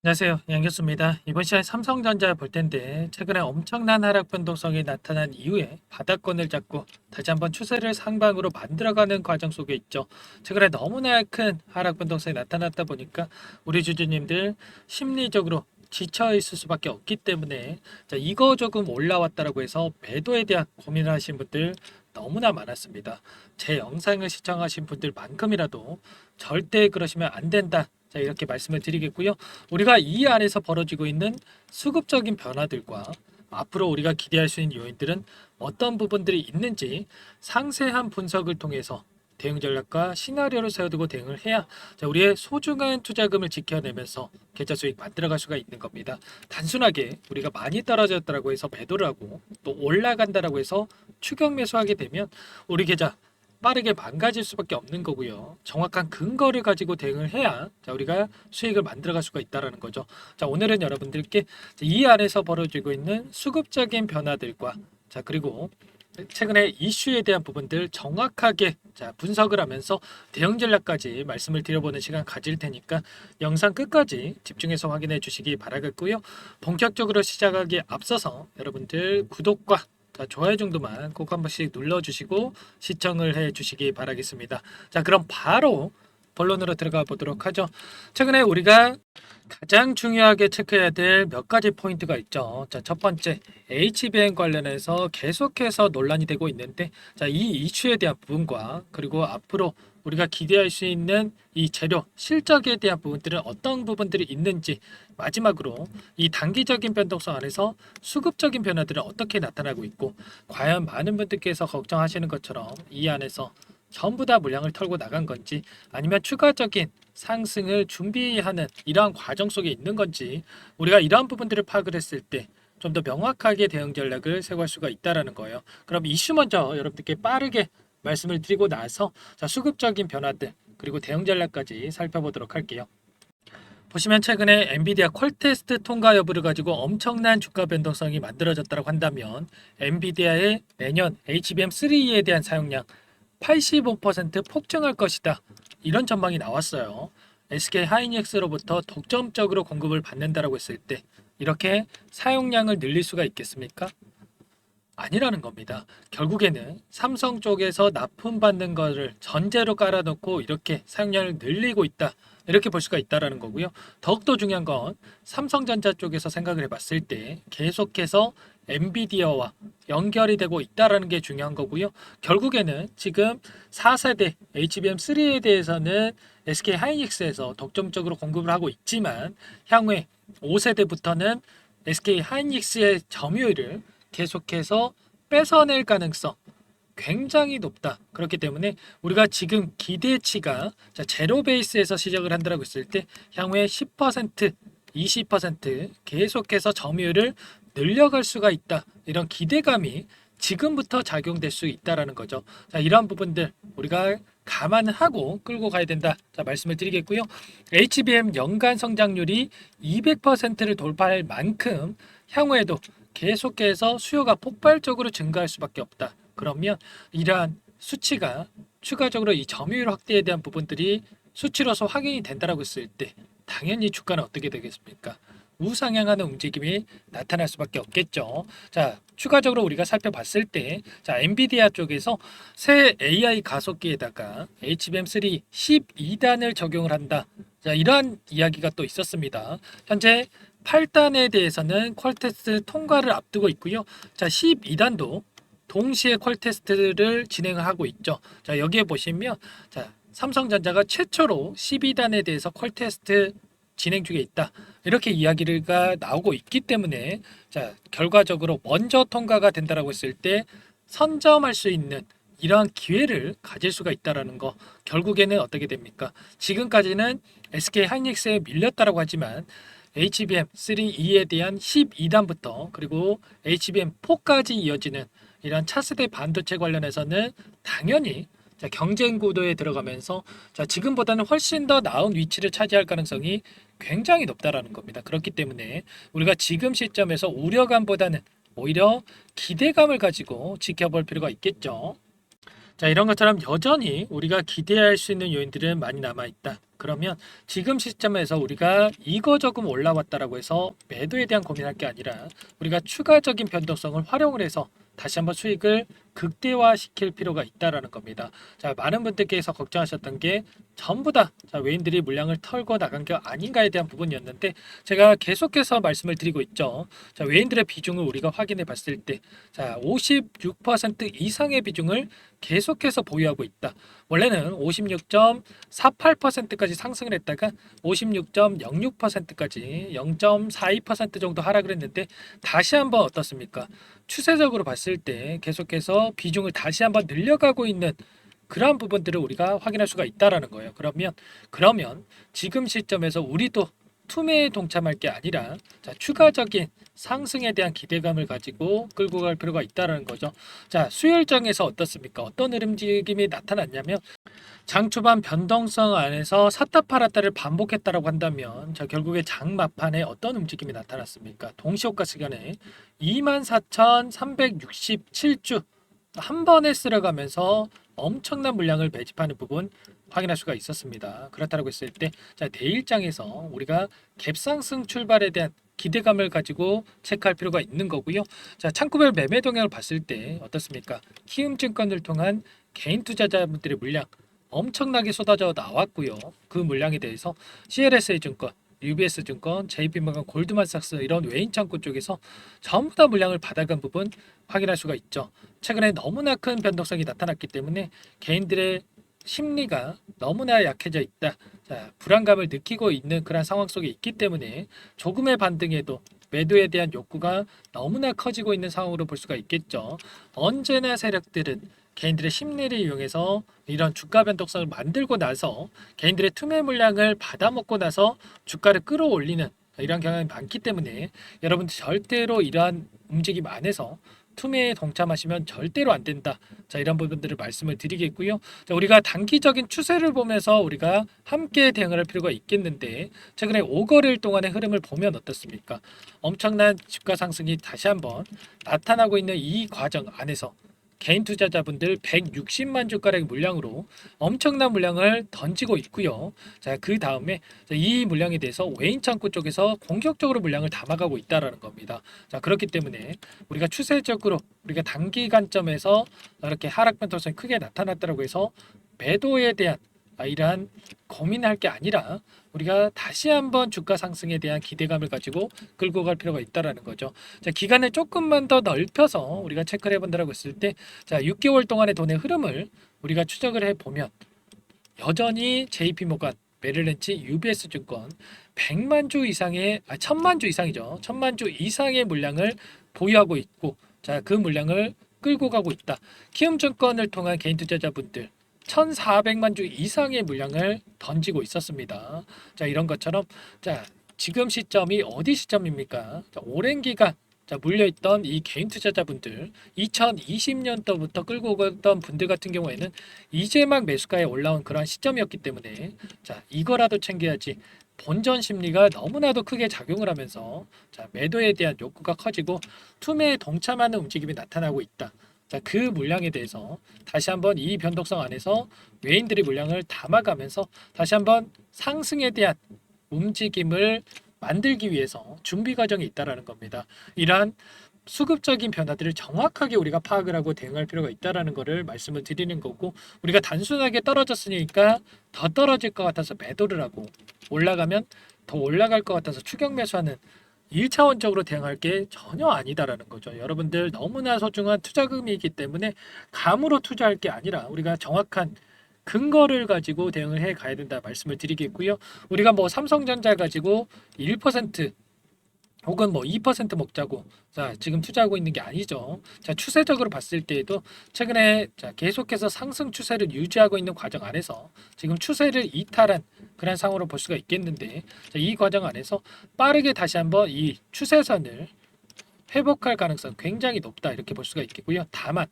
안녕하세요. 양교수입니다. 이번 시간에 삼성전자 볼 텐데 최근에 엄청난 하락 변동성이 나타난 이후에 바닥권을 잡고 다시 한번 추세를 상방으로 만들어가는 과정 속에 있죠. 최근에 너무나 큰 하락 변동성이 나타났다 보니까 우리 주주님들 심리적으로 지쳐 있을 수밖에 없기 때문에 이거 조금 올라왔다라고 해서 매도에 대한 고민을 하신 분들 너무나 많았습니다. 제 영상을 시청하신 분들만큼이라도 절대 그러시면 안 된다. 이렇게 말씀을 드리겠고요. 우리가 이 안에서 벌어지고 있는 수급적인 변화들과 앞으로 우리가 기대할 수 있는 요인들은 어떤 부분들이 있는지 상세한 분석을 통해서 대응 전략과 시나리오를 세워두고 대응을 해야 우리의 소중한 투자금을 지켜내면서 계좌 수익 만들어갈 수가 있는 겁니다. 단순하게 우리가 많이 떨어졌다고 해서 매도를 하고 또 올라간다라고 해서 추격 매수하게 되면 우리 계좌 빠르게 망가질 수밖에 없는 거고요. 정확한 근거를 가지고 대응을 해야 우리가 수익을 만들어갈 수가 있다라는 거죠. 오늘은 여러분들께 이 안에서 벌어지고 있는 수급적인 변화들과 그리고 최근에 이슈에 대한 부분들 정확하게 분석을 하면서 대응 전략까지 말씀을 드려보는 시간 가질 테니까 영상 끝까지 집중해서 확인해 주시기 바라겠고요. 본격적으로 시작하기에 앞서서 여러분들 구독과 좋아요 정도만 꼭 한 번씩 눌러주시고 시청을 해주시기 바라겠습니다. 그럼 바로 본론으로 들어가 보도록 하죠. 최근에 우리가 가장 중요하게 체크해야 될 몇 가지 포인트가 있죠. 첫 번째, HBM 관련해서 계속해서 논란이 되고 있는데, 이 이슈에 대한 부분과 그리고 앞으로 우리가 기대할 수 있는 이 재료 실적에 대한 부분들은 어떤 부분들이 있는지, 마지막으로 이 단기적인 변동성 안에서 수급적인 변화들은 어떻게 나타나고 있고, 과연 많은 분들께서 걱정하시는 것처럼 이 안에서 전부 다 물량을 털고 나간 건지, 아니면 추가적인 상승을 준비하는 이러한 과정 속에 있는 건지, 우리가 이러한 부분들을 파악을 했을 때 좀 더 명확하게 대응 전략을 세워갈 수가 있다라는 거예요. 그럼 이슈 먼저 여러분들께 빠르게 말씀을 드리고 나서 수급적인 변화들 그리고 대응 전략까지 살펴보도록 할게요. 보시면 최근에 엔비디아 퀄테스트 통과 여부를 가지고 엄청난 주가 변동성이 만들어졌다고 한다면, 엔비디아의 내년 HBM3에 대한 사용량 85% 폭증할 것이다. 이런 전망이 나왔어요. SK 하이닉스로부터 독점적으로 공급을 받는다라고 했을 때 이렇게 사용량을 늘릴 수가 있겠습니까? 아니라는 겁니다. 결국에는 삼성 쪽에서 납품받는 거를 전제로 깔아놓고 이렇게 사용량을 늘리고 있다. 이렇게 볼 수가 있다라는 거고요. 더욱더 중요한 건 삼성전자 쪽에서 생각을 해봤을 때 계속해서 엔비디아와 연결이 되고 있다라는 게 중요한 거고요. 결국에는 지금 4세대 HBM3에 대해서는 SK 하이닉스에서 독점적으로 공급을 하고 있지만 향후에 5세대부터는 SK 하이닉스의 점유율을 계속해서 뺏어낼 가능성 굉장히 높다. 그렇기 때문에 우리가 지금 기대치가 제로 베이스에서 시작을 한다고 했을 때 향후에 10%, 20% 계속해서 점유율을 늘려갈 수가 있다. 이런 기대감이 지금부터 작용될 수 있다라는 거죠. 이러한 부분들 우리가 감안하고 끌고 가야 된다. 말씀을 드리겠고요. HBM 연간 성장률이 200%를 돌파할 만큼 향후에도 계속해서 수요가 폭발적으로 증가할 수밖에 없다. 그러면 이러한 수치가 추가적으로 이 점유율 확대에 대한 부분들이 수치로서 확인이 된다라고 했을 때 당연히 주가는 어떻게 되겠습니까? 우상향하는 움직임이 나타날 수밖에 없겠죠. 추가적으로 우리가 살펴봤을 때, 엔비디아 쪽에서 새 AI 가속기에다가 HBM3 12단을 적용을 한다. 이러한 이야기가 또 있었습니다. 현재 8단에 대해서는 퀄테스트 통과를 앞두고 있고요. 12단도 동시에 퀄테스트를 진행을 하고 있죠. 여기에 보시면 삼성전자가 최초로 12단에 대해서 퀄테스트 진행 중에 있다. 이렇게 이야기가 나오고 있기 때문에 결과적으로 먼저 통과가 된다라고 했을 때 선점할 수 있는 이러한 기회를 가질 수가 있다라는 거. 결국에는 어떻게 됩니까? 지금까지는 SK 하이닉스에 밀렸다라고 하지만 HBM3E에 대한 12단부터 그리고 HBM4까지 이어지는 이런 차세대 반도체 관련해서는 당연히 경쟁 구도에 들어가면서 지금보다는 훨씬 더 나은 위치를 차지할 가능성이 굉장히 높다라는 겁니다. 그렇기 때문에 우리가 지금 시점에서 우려감보다는 오히려 기대감을 가지고 지켜볼 필요가 있겠죠. 자, 이런 것처럼 여전히 우리가 기대할 수 있는 요인들은 많이 남아 있다. 그러면 지금 시점에서 우리가 이거 조금 올라왔다라고 해서 매도에 대한 고민할 게 아니라 우리가 추가적인 변동성을 활용을 해서 다시 한번 수익을 극대화시킬 필요가 있다라는 겁니다. 자, 많은 분들께서 걱정하셨던 게 전부 다 외인들이 물량을 털고 나간 게 아닌가에 대한 부분이었는데 제가 계속해서 말씀을 드리고 있죠. 자, 외인들의 비중을 우리가 확인해 봤을 때 자, 56% 이상의 비중을 계속해서 보유하고 있다. 원래는 56.48%까지 상승을 했다가 56.06%까지 0.42% 정도 하락을 했는데 다시 한번 어떻습니까? 추세적으로 봤을 때 계속해서 비중을 다시 한번 늘려가고 있는 그러한 부분들을 우리가 확인할 수가 있다라는 거예요. 그러면 지금 시점에서 우리도 투매에 동참할 게 아니라 자, 추가적인 상승에 대한 기대감을 가지고 끌고 갈 필요가 있다라는 거죠. 자, 수요일장에서 어떻습니까? 어떤 움직임이 나타났냐면 장 초반 변동성 안에서 샀다 팔았다를 반복했다라고 한다면 자, 결국에 장 막판에 어떤 움직임이 나타났습니까? 동시호가 시간에 24,367주 한 번에 쓸어가면서 엄청난 물량을 매집하는 부분 확인할 수가 있었습니다. 그렇다고 했을 때 자, 내일장에서 우리가 갭상승 출발에 대한 기대감을 가지고 체크할 필요가 있는 거고요. 자, 창구별 매매 동향을 봤을 때 어떻습니까? 키움증권을 통한 개인 투자자분들의 물량 엄청나게 쏟아져 나왔고요. 그 물량에 대해서 CLSA 증권, UBS 증권, JP모건, 골드만삭스 이런 외인 창구 쪽에서 전부 다 물량을 받아간 부분 확인할 수가 있죠. 최근에 너무나 큰 변동성이 나타났기 때문에 개인들의 심리가 너무나 약해져 있다. 자, 불안감을 느끼고 있는 그런 상황 속에 있기 때문에 조금의 반등에도 매도에 대한 욕구가 너무나 커지고 있는 상황으로 볼 수가 있겠죠. 언제나 세력들은 개인들의 심리를 이용해서 이런 주가 변동성을 만들고 나서 개인들의 투매 물량을 받아먹고 나서 주가를 끌어올리는 이런 경향이 많기 때문에 여러분들 절대로 이러한 움직임 안에서 투매에 동참하시면 절대로 안 된다. 자, 이런 부분들을 말씀을 드리겠고요. 자, 우리가 단기적인 추세를 보면서 우리가 함께 대응을 할 필요가 있겠는데 최근에 5거래일 동안의 흐름을 보면 어떻습니까? 엄청난 주가 상승이 다시 한번 나타나고 있는 이 과정 안에서 개인 투자자분들 160만 주가량의 물량으로 엄청난 물량을 던지고 있고요. 자, 그 다음에 이 물량에 대해서 외인 창구 쪽에서 공격적으로 물량을 담아가고 있다라는 겁니다. 자, 그렇기 때문에 우리가 추세적으로 우리가 단기 관점에서 이렇게 하락 변동성이 크게 나타났다고 해서 매도에 대한 이러한 고민할 게 아니라 우리가 다시 한번 주가 상승에 대한 기대감을 가지고 끌고 갈 필요가 있다라는 거죠. 자, 기간을 조금만 더 넓혀서 우리가 체크를 해본다라고 했을 때, 자, 6개월 동안의 돈의 흐름을 우리가 추적을 해보면 여전히 JP모건, 메릴렌치, UBS 증권 100만 주 이상의 1000만 주 이상이죠. 1000만 주 이상의 물량을 보유하고 있고, 자, 그 물량을 끌고 가고 있다. 키움증권을 통한 개인 투자자분들 1,400만 주 이상의 물량을 던지고 있었습니다. 자, 이런 것처럼 자, 지금 시점이 어디 시점입니까? 자, 오랜 기간 자, 물려있던 이 개인 투자자분들 2020년도부터 끌고 오던 분들 같은 경우에는 이제 막 매수가에 올라온 그런 시점이었기 때문에 자, 이거라도 챙겨야지. 본전 심리가 너무나도 크게 작용을 하면서 자, 매도에 대한 욕구가 커지고 투매에 동참하는 움직임이 나타나고 있다. 자, 그 물량에 대해서 다시 한번 이 변동성 안에서 외인들이 물량을 담아가면서 다시 한번 상승에 대한 움직임을 만들기 위해서 준비 과정이 있다라는 겁니다. 이러한 수급적인 변화들을 정확하게 우리가 파악을 하고 대응할 필요가 있다라는 것을 말씀을 드리는 거고 우리가 단순하게 떨어졌으니까 더 떨어질 것 같아서 매도를 하고 올라가면 더 올라갈 것 같아서 추격 매수하는 1차원적으로 대응할 게 전혀 아니다라는 거죠. 여러분들 너무나 소중한 투자금이기 때문에 감으로 투자할 게 아니라 우리가 정확한 근거를 가지고 대응을 해 가야 된다 말씀을 드리겠고요. 우리가 뭐 삼성전자 가지고 1% 혹은 뭐 2% 먹자고 자, 지금 투자하고 있는 게 아니죠. 자, 추세적으로 봤을 때에도 최근에 자, 계속해서 상승 추세를 유지하고 있는 과정 안에서 지금 추세를 이탈한 그런 상황으로 볼 수가 있겠는데 자, 이 과정 안에서 빠르게 다시 한번 이 추세선을 회복할 가능성 굉장히 높다 이렇게 볼 수가 있겠고요. 다만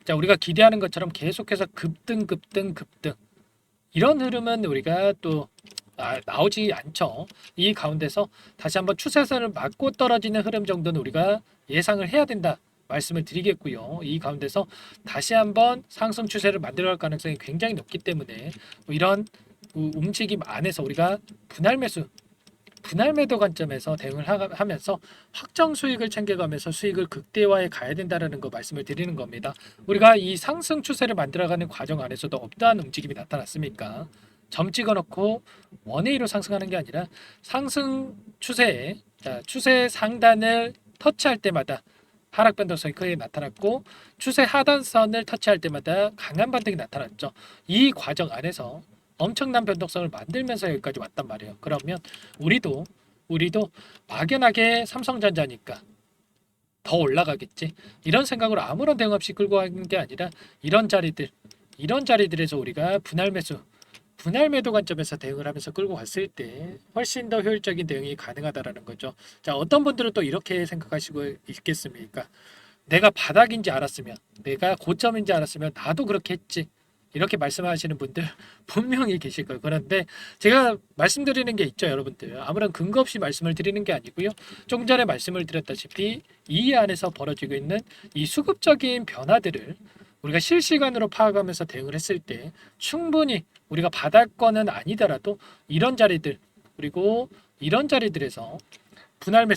자, 우리가 기대하는 것처럼 계속해서 급등 이런 흐름은 우리가 또 나오지 않죠. 이 가운데서 다시 한번 추세선을 맞고 떨어지는 흐름 정도는 우리가 예상을 해야 된다 말씀을 드리겠고요. 이 가운데서 다시 한번 상승 추세를 만들어갈 가능성이 굉장히 높기 때문에 이런 움직임 안에서 우리가 분할 매도 관점에서 대응을 하면서 확정 수익을 챙겨가면서 수익을 극대화해 가야 된다라는 거 말씀을 드리는 겁니다. 우리가 이 상승 추세를 만들어가는 과정 안에서도 어떠한 움직임이 나타났습니까? 점 찍어놓고 원웨이로 상승하는 게 아니라 상승 추세에 추세 상단을 터치할 때마다 하락 변동성이 크게 나타났고 추세 하단선을 터치할 때마다 강한 반등이 나타났죠. 이 과정 안에서 엄청난 변동성을 만들면서 여기까지 왔단 말이에요. 그러면 우리도 막연하게 삼성전자니까 더 올라가겠지. 이런 생각으로 아무런 대응 없이 끌고 가는 게 아니라 이런 자리들에서 우리가 분할 매도 관점에서 대응을 하면서 끌고 갔을 때 훨씬 더 효율적인 대응이 가능하다라는 거죠. 자, 어떤 분들은 또 이렇게 생각하시고 있겠습니까? 내가 바닥인지 알았으면, 내가 고점인지 알았으면 나도 그렇게 했지. 이렇게 말씀하시는 분들 분명히 계실 거예요. 그런데 제가 말씀드리는 게 있죠, 여러분들. 아무런 근거 없이 말씀을 드리는 게 아니고요. 좀 전에 말씀을 드렸다시피 이 안에서 벌어지고 있는 이 수급적인 변화들을 우리가 실시간으로 파악하면서 대응을 했을 때 충분히 우리가 바닥권은 아니더라도 이런 자리들 그리고 이런 자리들에서 분할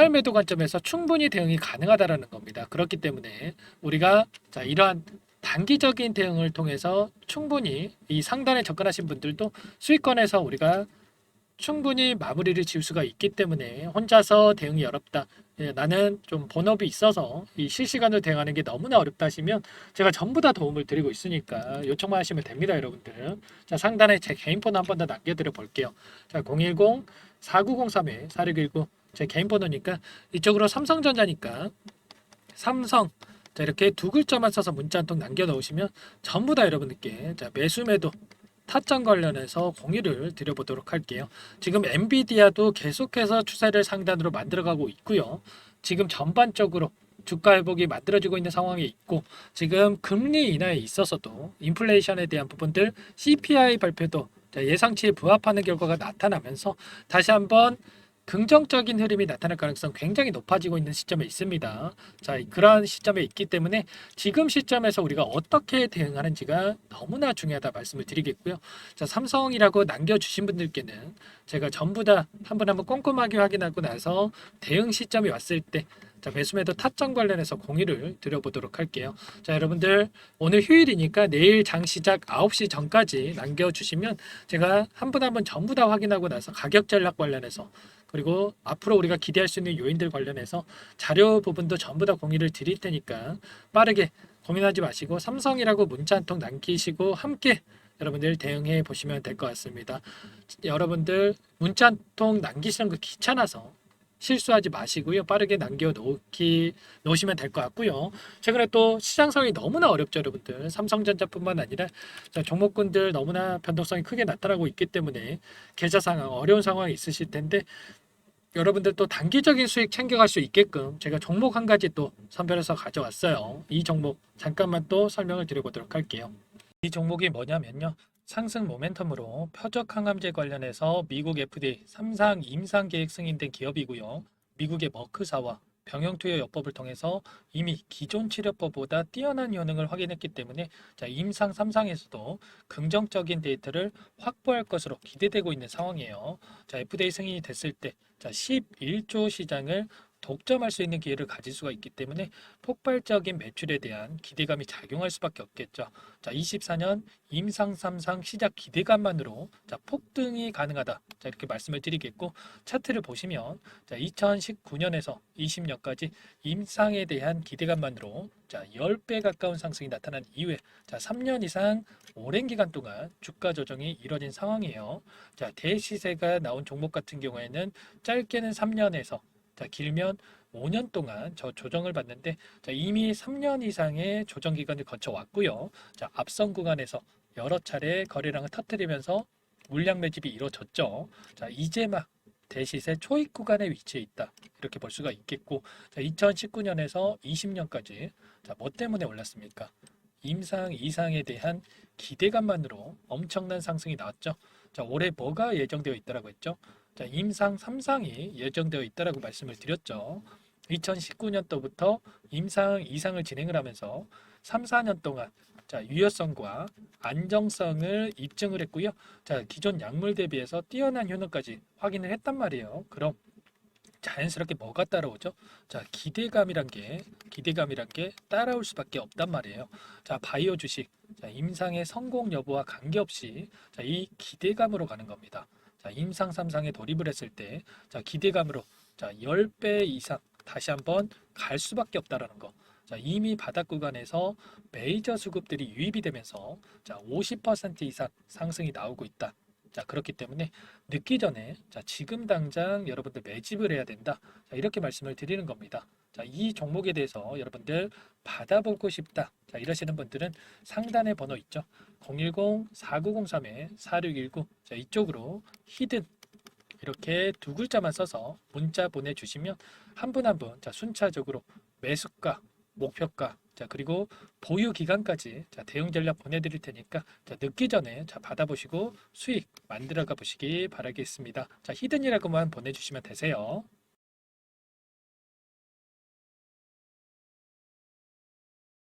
매도 관점에서 충분히 대응이 가능하다라는 겁니다. 그렇기 때문에 우리가 이러한 단기적인 대응을 통해서 충분히 이 상단에 접근하신 분들도 수익권에서 우리가 충분히 마무리를 지을 수가 있기 때문에 혼자서 대응이 어렵다. 나는 좀 본업이 있어서 이 실시간으로 대응하는 게 너무나 어렵다 하시면 제가 전부 다 도움을 드리고 있으니까 요청만 하시면 됩니다, 여러분들. 자, 상단에 제 개인 번호 한 번 더 남겨드려 볼게요. 자, 010-4903-4619 제 개인 번호니까 이쪽으로 삼성전자니까 삼성 자, 이렇게 두 글자만 써서 문자 한 통 남겨 놓으시면 전부 다 여러분들께 매수 매도 타점 관련해서 공유를 드려보도록 할게요. 지금 엔비디아도 계속해서 추세를 상단으로 만들어가고 있고요. 지금 전반적으로 주가 회복이 만들어지고 있는 상황이 있고 지금 금리 인하에 있어서도 인플레이션에 대한 부분들 CPI 발표도 예상치에 부합하는 결과가 나타나면서 다시 한번 긍정적인 흐름이 나타날 가능성 굉장히 높아지고 있는 시점에 있습니다. 자, 그러한 시점에 있기 때문에 지금 시점에서 우리가 어떻게 대응하는지가 너무나 중요하다 말씀을 드리겠고요. 자, 삼성이라고 남겨주신 분들께는 제가 전부 다 한 분 한 분 꼼꼼하게 확인하고 나서 대응 시점이 왔을 때 매수매도 타점 관련해서 공유를 드려보도록 할게요. 자, 여러분들 오늘 휴일이니까 내일 장 시작 9시 전까지 남겨주시면 제가 한 분 한 분 전부 다 확인하고 나서 가격 전략 관련해서 그리고 앞으로 우리가 기대할 수 있는 요인들 관련해서 자료 부분도 전부 다 공유를 드릴 테니까 빠르게 고민하지 마시고 삼성이라고 문자 한 통 남기시고 함께 여러분들 대응해 보시면 될 것 같습니다. 여러분들 문자 한 통 남기시는 거 귀찮아서 실수하지 마시고요. 빠르게 놓으시면 될 것 같고요. 최근에 또 시장 상황이 너무나 어렵죠, 여러분들. 삼성전자뿐만 아니라 종목군들 너무나 변동성이 크게 나타나고 있기 때문에 계좌 상황 어려운 상황이 있으실 텐데 여러분들 또 단기적인 수익 챙겨갈 수 있게끔 제가 종목 한 가지 또 선별해서 가져왔어요. 이 종목 잠깐만 또 설명을 드려보도록 할게요. 이 종목이 뭐냐면요. 상승 모멘텀으로 표적 항암제 관련해서 미국 FDA 3상 임상 계획 승인된 기업이고요. 미국의 머크사와 병용투여요법을 통해서 이미 기존 치료법보다 뛰어난 효능을 확인했기 때문에 임상 3상에서도 긍정적인 데이터를 확보할 것으로 기대되고 있는 상황이에요. FDA 승인이 됐을 때 11조 시장을 독점할 수 있는 기회를 가질 수가 있기 때문에 폭발적인 매출에 대한 기대감이 작용할 수밖에 없겠죠. 24년 임상 3상 시작 기대감만으로 폭등이 가능하다. 이렇게 말씀을 드리겠고 차트를 보시면 2019년에서 20년까지 임상에 대한 기대감만으로 10배 가까운 상승이 나타난 이후에 3년 이상 오랜 기간 동안 주가 조정이 이뤄진 상황이에요. 대시세가 나온 종목 같은 경우에는 짧게는 3년에서 길면 5년 동안 저 조정을 받는데 이미 3년 이상의 조정 기간을 거쳐왔고요. 앞선 구간에서 여러 차례 거래량을 터뜨리면서 물량 매집이 이루어졌죠. 이제 막 대시세 초입 구간에 위치해 있다. 이렇게 볼 수가 있겠고 2019년에서 20년까지 뭐 때문에 올랐습니까? 임상 이상에 대한 기대감만으로 엄청난 상승이 나왔죠. 올해 뭐가 예정되어 있다라고 했죠? 임상 3상이 예정되어 있다라고 말씀을 드렸죠. 2019년도부터 임상 이상을 진행을 하면서 3, 4년 동안 자, 유효성과 안정성을 입증을 했고요. 자, 기존 약물 대비해서 뛰어난 효능까지 확인을 했단 말이에요. 그럼 자연스럽게 뭐가 따라오죠? 자, 기대감이란 게 따라올 수밖에 없단 말이에요. 자, 바이오 주식, 자, 임상의 성공 여부와 관계없이 자, 이 기대감으로 가는 겁니다. 자, 임상 3상에 돌입을 했을 때, 자, 기대감으로 자, 10배 이상 다시 한번 갈 수밖에 없다라는 거. 자, 이미 바닥 구간에서 메이저 수급들이 유입이 되면서 자, 50% 이상 상승이 나오고 있다. 자, 그렇기 때문에 늦기 전에 자, 지금 당장 여러분들 매집을 해야 된다. 자, 이렇게 말씀을 드리는 겁니다. 자, 이 종목에 대해서 여러분들 받아보고 싶다. 자, 이러시는 분들은 상단에 번호 있죠. 010-4903-4619. 자, 이쪽으로 히든 이렇게 두 글자만 써서 문자 보내주시면 한 분 한 분 자, 순차적으로 매수가, 목표가, 자, 그리고 보유 기간까지 자, 대응 전략 보내드릴 테니까 자, 늦기 전에 자, 받아보시고 수익 만들어 가 보시기 바라겠습니다. 자, 히든이라고만 보내주시면 되세요.